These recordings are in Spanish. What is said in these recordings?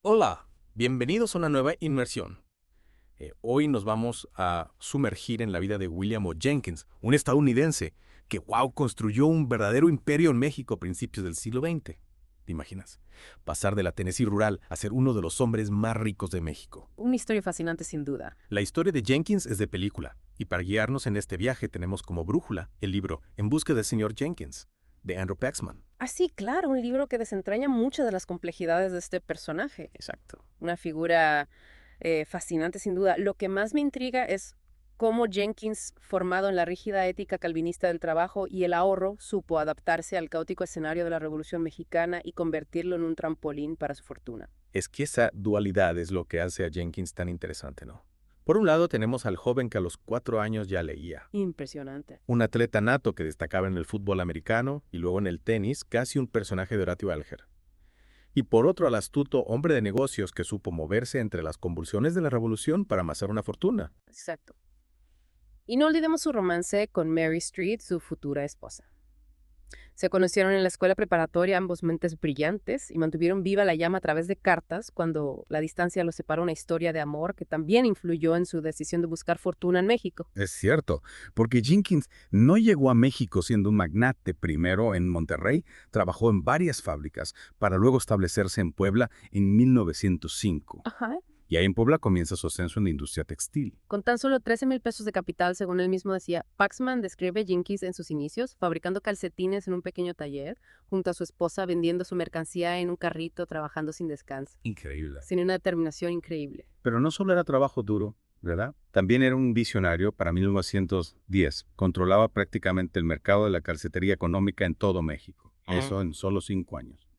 Hola, bienvenidos a una nueva inmersión. Hoy nos vamos a sumergir en la vida de William O. Jenkins, un estadounidense que, wow, construyó un verdadero imperio en México a principios del siglo XX. ¿Te imaginas? Pasar de la Tennessee rural a ser uno de los hombres más ricos de México. Una historia fascinante sin duda. La historia de Jenkins es de película, y para guiarnos en este viaje tenemos como brújula el libro En busca del señor Jenkins, de Andrew Paxman. Ah, sí, claro, un libro que desentraña muchas de las complejidades de este personaje. Exacto. Una figura fascinante sin duda. Lo que más me intriga es cómo Jenkins, formado en la rígida ética calvinista del trabajo y el ahorro, supo adaptarse al caótico escenario de la Revolución Mexicana y convertirlo en un trampolín para su fortuna. Es que esa dualidad es lo que hace a Jenkins tan interesante, ¿no? Por un lado tenemos al joven que a los 4 años ya leía, Impresionante. un atleta nato que destacaba en el fútbol americano y luego en el tenis, casi un personaje de Horatio Alger. Y por otro al astuto hombre de negocios que supo moverse entre las convulsiones de la revolución para amasar una fortuna. Exacto. Y no olvidemos su romance con Mary Street, su futura esposa. Se conocieron en la escuela preparatoria, ambos mentes brillantes, y mantuvieron viva la llama a través de cartas cuando la distancia los separó, una historia de amor que también influyó en su decisión de buscar fortuna en México. Es cierto, porque Jenkins no llegó a México siendo un magnate. Primero en Monterrey, trabajó en varias fábricas para luego establecerse en Puebla en 1905. Ajá. Y ahí en Puebla comienza su ascenso en la industria textil. Con tan solo 13,000 pesos de capital, según él mismo decía, Paxman describe Jenkins en sus inicios, fabricando calcetines en un pequeño taller, junto a su esposa vendiendo su mercancía en un carrito, trabajando sin descanso, Increíble. sin una determinación increíble. Pero no solo era trabajo duro, ¿verdad? También era un visionario para 1910. Controlaba prácticamente el mercado de la calcetería económica en todo México. Eso en solo 5 años.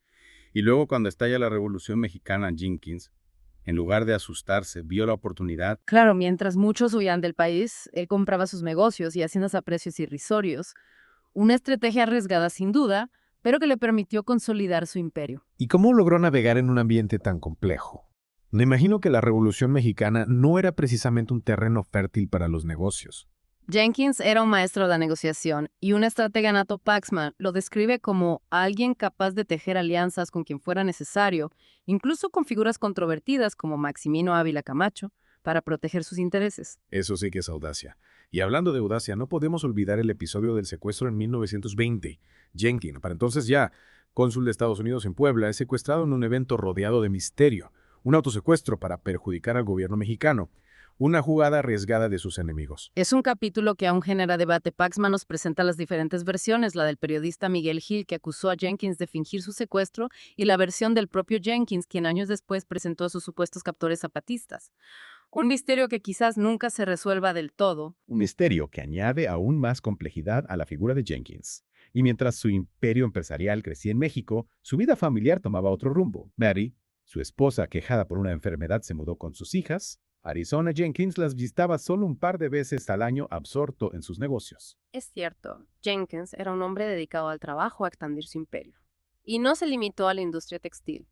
Y luego cuando estalla la Revolución Mexicana, Jenkins, en lugar de asustarse, vio la oportunidad. Claro, mientras muchos huían del país, él compraba sus negocios y haciendas a precios irrisorios. Una estrategia arriesgada sin duda, pero que le permitió consolidar su imperio. ¿Y cómo logró navegar en un ambiente tan complejo? Me imagino que la Revolución Mexicana no era precisamente un terreno fértil para los negocios. Jenkins era un maestro de la negociación y un estratega nato. Paxman lo describe como alguien capaz de tejer alianzas con quien fuera necesario, incluso con figuras controvertidas como Maximino Ávila Camacho, para proteger sus intereses. Eso sí que es audacia. Y hablando de audacia, no podemos olvidar el episodio del secuestro en 1920. Jenkins, para entonces ya cónsul de Estados Unidos en Puebla, es secuestrado en un evento rodeado de misterio. Un autosecuestro para perjudicar al gobierno mexicano. Una jugada arriesgada de sus enemigos. Es un capítulo que aún genera debate. Paxman nos presenta las diferentes versiones, la del periodista Miguel Gil, que acusó a Jenkins de fingir su secuestro, y la versión del propio Jenkins, quien años después presentó a sus supuestos captores zapatistas. Un misterio que quizás nunca se resuelva del todo. Un misterio que añade aún más complejidad a la figura de Jenkins. Y mientras su imperio empresarial crecía en México, su vida familiar tomaba otro rumbo. Mary, su esposa quejada por una enfermedad, se mudó con sus hijas. Arizona Jenkins las visitaba solo un par de veces al año, absorto en sus negocios. Es cierto, Jenkins era un hombre dedicado al trabajo, a expandir su imperio. Y no se limitó a la industria textil.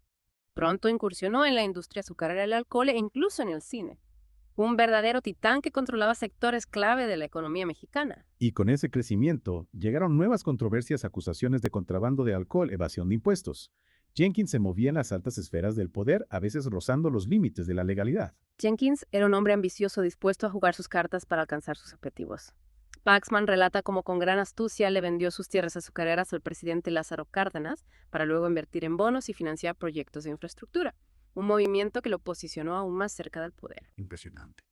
Pronto incursionó en la industria azucarera, el alcohol e incluso en el cine. Un verdadero titán que controlaba sectores clave de la economía mexicana. Y con ese crecimiento llegaron nuevas controversias, acusaciones de contrabando de alcohol, evasión de impuestos. Jenkins se movía en las altas esferas del poder, a veces rozando los límites de la legalidad. Jenkins era un hombre ambicioso dispuesto a jugar sus cartas para alcanzar sus objetivos. Paxman relata cómo con gran astucia le vendió sus tierras azucareras al presidente Lázaro Cárdenas para luego invertir en bonos y financiar proyectos de infraestructura, un movimiento que lo posicionó aún más cerca del poder. Impresionante.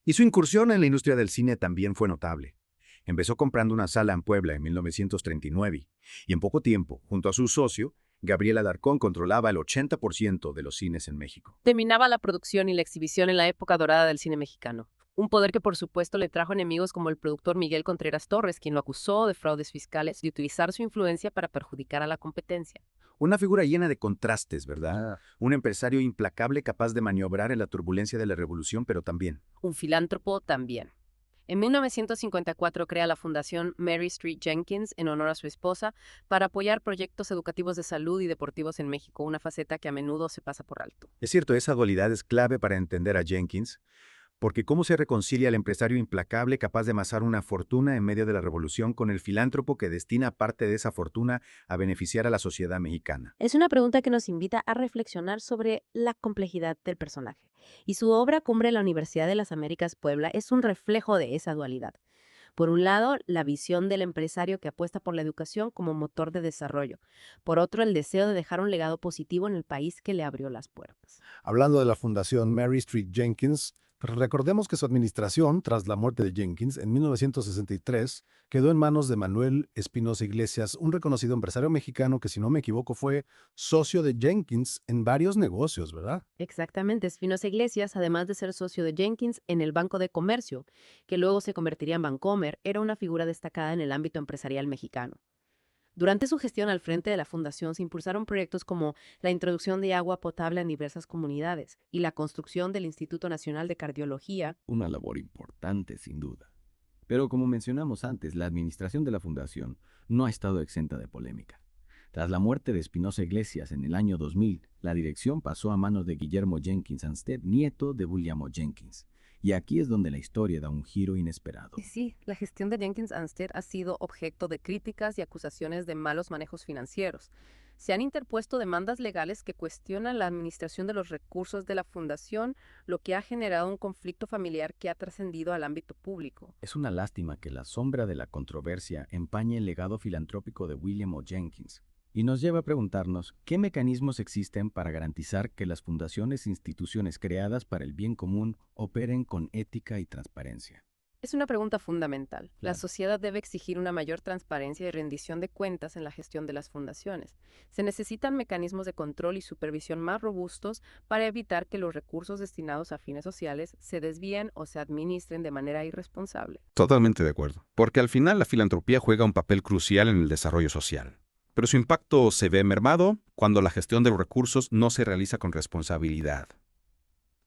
Y su incursión en la industria del cine también fue notable. Empezó comprando una sala en Puebla en 1939 y en poco tiempo, junto a su socio, Gabriel Alarcón, controlaba el 80% de los cines en México. Dominaba la producción y la exhibición en la época dorada del cine mexicano. Un poder que por supuesto le trajo enemigos como el productor Miguel Contreras Torres, quien lo acusó de fraudes fiscales y utilizar su influencia para perjudicar a la competencia. Una figura llena de contrastes, ¿verdad? Un empresario implacable capaz de maniobrar en la turbulencia de la revolución, pero también Un filántropo también. En 1954 crea la Fundación Mary Street Jenkins en honor a su esposa para apoyar proyectos educativos de salud y deportivos en México, una faceta que a menudo se pasa por alto. es cierto, esa dualidad es clave para entender a Jenkins, Porque ¿cómo se reconcilia el empresario implacable capaz de amasar una fortuna en medio de la revolución con el filántropo que destina parte de esa fortuna a beneficiar a la sociedad mexicana? Es una pregunta que nos invita a reflexionar sobre la complejidad del personaje. Y su obra Cumbre en la Universidad de las Américas Puebla es un reflejo de esa dualidad. Por un lado, la visión del empresario que apuesta por la educación como motor de desarrollo. Por otro, el deseo de dejar un legado positivo en el país que le abrió las puertas. Hablando de la Fundación Mary Street Jenkins, recordemos que su administración, tras la muerte de Jenkins en 1963, quedó en manos de Manuel Espinosa Iglesias, un reconocido empresario mexicano que, si no me equivoco, fue socio de Jenkins en varios negocios, ¿verdad? Exactamente, Espinosa Iglesias, además de ser socio de Jenkins en el Banco de Comercio, que luego se convertiría en Bancomer, era una figura destacada en el ámbito empresarial mexicano. Durante su gestión al frente de la fundación se impulsaron proyectos como la introducción de agua potable en diversas comunidades y la construcción del Instituto Nacional de Cardiología. Una labor importante, sin duda. Pero como mencionamos antes, la administración de la fundación no ha estado exenta de polémica. Tras la muerte de Espinosa Iglesias en el año 2000, la dirección pasó a manos de Guillermo Jenkins Ansted, nieto de William O. Jenkins. Y aquí es donde la historia da un giro inesperado. Y sí, la gestión de Jenkins Ansted ha sido objeto de críticas y acusaciones de malos manejos financieros. Se han interpuesto demandas legales que cuestionan la administración de los recursos de la fundación, lo que ha generado un conflicto familiar que ha trascendido al ámbito público. Es una lástima que la sombra de la controversia empañe el legado filantrópico de William O. Jenkins. Y nos lleva a preguntarnos qué mecanismos existen para garantizar que las fundaciones e instituciones creadas para el bien común operen con ética y transparencia. Es una pregunta fundamental. La Claro. sociedad debe exigir una mayor transparencia y rendición de cuentas en la gestión de las fundaciones. Se necesitan mecanismos de control y supervisión más robustos para evitar que los recursos destinados a fines sociales se desvíen o se administren de manera irresponsable. Totalmente de acuerdo, porque al final la filantropía juega un papel crucial en el desarrollo social. Pero su impacto se ve mermado cuando la gestión de los recursos no se realiza con responsabilidad.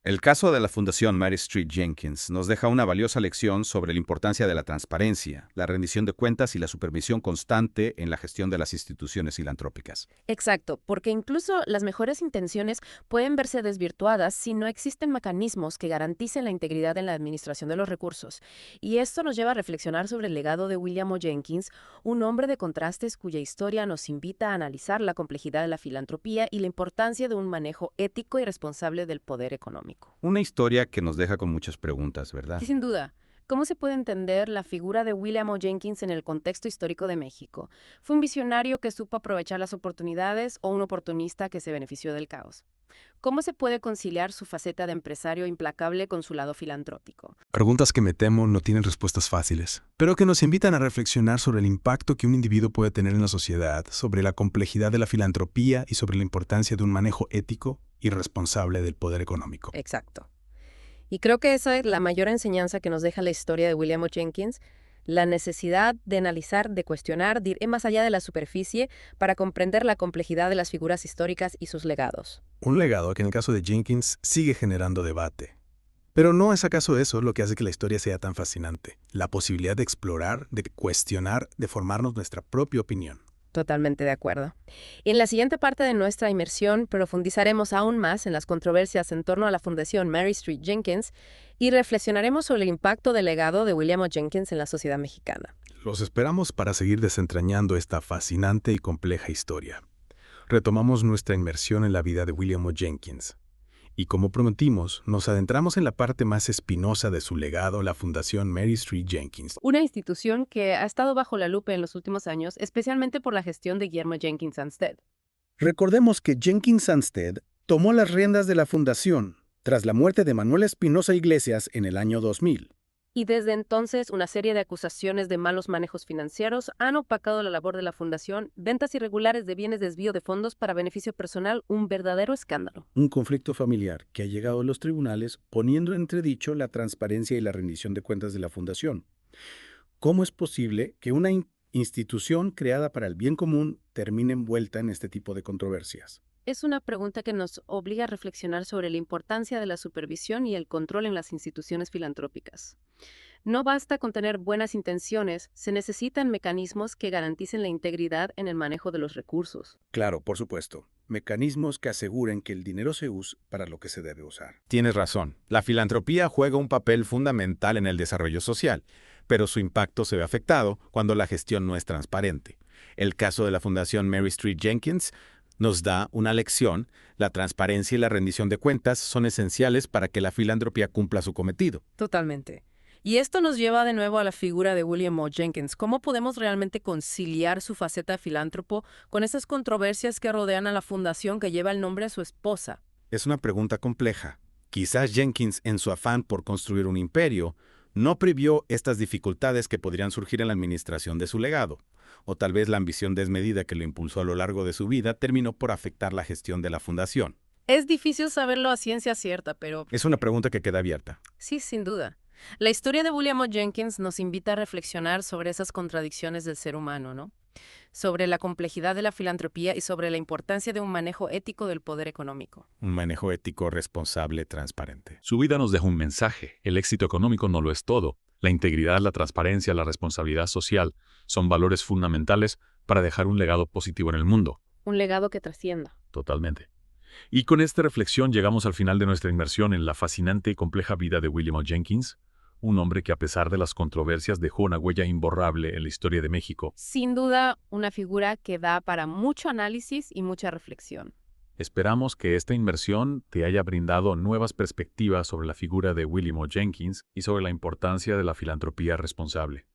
El caso de la Fundación Mary Street Jenkins nos deja una valiosa lección sobre la importancia de la transparencia, la rendición de cuentas y la supervisión constante en la gestión de las instituciones filantrópicas. Exacto, porque incluso las mejores intenciones pueden verse desvirtuadas si no existen mecanismos que garanticen la integridad en la administración de los recursos. Y esto nos lleva a reflexionar sobre el legado de William O. Jenkins, un hombre de contrastes cuya historia nos invita a analizar la complejidad de la filantropía y la importancia de un manejo ético y responsable del poder económico. Una historia que nos deja con muchas preguntas, ¿verdad? Y sin duda, ¿cómo se puede entender la figura de William O. Jenkins en el contexto histórico de México? ¿Fue un visionario que supo aprovechar las oportunidades o un oportunista que se benefició del caos? ¿Cómo se puede conciliar su faceta de empresario implacable con su lado filantrópico? Preguntas que me temo no tienen respuestas fáciles, pero que nos invitan a reflexionar sobre el impacto que un individuo puede tener en la sociedad, sobre la complejidad de la filantropía y sobre la importancia de un manejo ético y responsable del poder económico. Exacto. Y creo que esa es la mayor enseñanza que nos deja la historia de William O. Jenkins, la necesidad de analizar, de cuestionar, de ir más allá de la superficie para comprender la complejidad de las figuras históricas y sus legados. Un legado que en el caso de Jenkins sigue generando debate. Pero ¿no es acaso eso lo que hace que la historia sea tan fascinante? La posibilidad de explorar, de cuestionar, de formarnos nuestra propia opinión. Totalmente de acuerdo. En la siguiente parte de nuestra inmersión profundizaremos aún más en las controversias en torno a la Fundación Mary Street Jenkins y reflexionaremos sobre el impacto del legado de William O. Jenkins en la sociedad mexicana. Los esperamos para seguir desentrañando esta fascinante y compleja historia. Retomamos nuestra inmersión en la vida de William O. Jenkins. Y como prometimos, nos adentramos en la parte más espinosa de su legado, la Fundación Mary Street Jenkins. Una institución que ha estado bajo la lupa en los últimos años, especialmente por la gestión de Guillermo Jenkins Ansted. Recordemos que Jenkins Ansted tomó las riendas de la fundación tras la muerte de Manuel Espinosa Iglesias en el año 2000. Y desde entonces, una serie de acusaciones de malos manejos financieros han opacado la labor de la fundación, ventas irregulares de bienes, desvío de fondos para beneficio personal, un verdadero escándalo. Un conflicto familiar que ha llegado a los tribunales poniendo en entredicho la transparencia y la rendición de cuentas de la fundación. ¿Cómo es posible que una institución creada para el bien común termine envuelta en este tipo de controversias? Es una pregunta que nos obliga a reflexionar sobre la importancia de la supervisión y el control en las instituciones filantrópicas. No basta con tener buenas intenciones, se necesitan mecanismos que garanticen la integridad en el manejo de los recursos. Claro, por supuesto. Mecanismos que aseguren que el dinero se use para lo que se debe usar. Tienes razón. La filantropía juega un papel fundamental en el desarrollo social, pero su impacto se ve afectado cuando la gestión no es transparente. El caso de la Fundación Mary Street Jenkins nos da una lección. La transparencia y la rendición de cuentas son esenciales para que la filantropía cumpla su cometido. Totalmente. Y esto nos lleva de nuevo a la figura de William O. Jenkins. ¿Cómo podemos realmente conciliar su faceta de filántropo con esas controversias que rodean a la fundación que lleva el nombre de su esposa? Es una pregunta compleja. Quizás Jenkins, en su afán por construir un imperio, no previó estas dificultades que podrían surgir en la administración de su legado. O tal vez la ambición desmedida que lo impulsó a lo largo de su vida terminó por afectar la gestión de la fundación. Es difícil saberlo a ciencia cierta, pero Es una pregunta que queda abierta. sí, sin duda. La historia de William O. Jenkins nos invita a reflexionar sobre esas contradicciones del ser humano, ¿no? Sobre la complejidad de la filantropía y sobre la importancia de un manejo ético del poder económico. Un manejo ético responsable, transparente. Su vida nos deja un mensaje. El éxito económico no lo es todo. La integridad, la transparencia, la responsabilidad social son valores fundamentales para dejar un legado positivo en el mundo. Un legado que trascienda. Totalmente. Y con esta reflexión llegamos al final de nuestra inmersión en la fascinante y compleja vida de William O. Jenkins, un hombre que a pesar de las controversias dejó una huella imborrable en la historia de México. Sin duda, una figura que da para mucho análisis y mucha reflexión. Esperamos que esta inmersión te haya brindado nuevas perspectivas sobre la figura de William O. Jenkins y sobre la importancia de la filantropía responsable.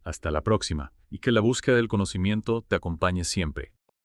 Hasta la próxima, y que la búsqueda del conocimiento te acompañe siempre.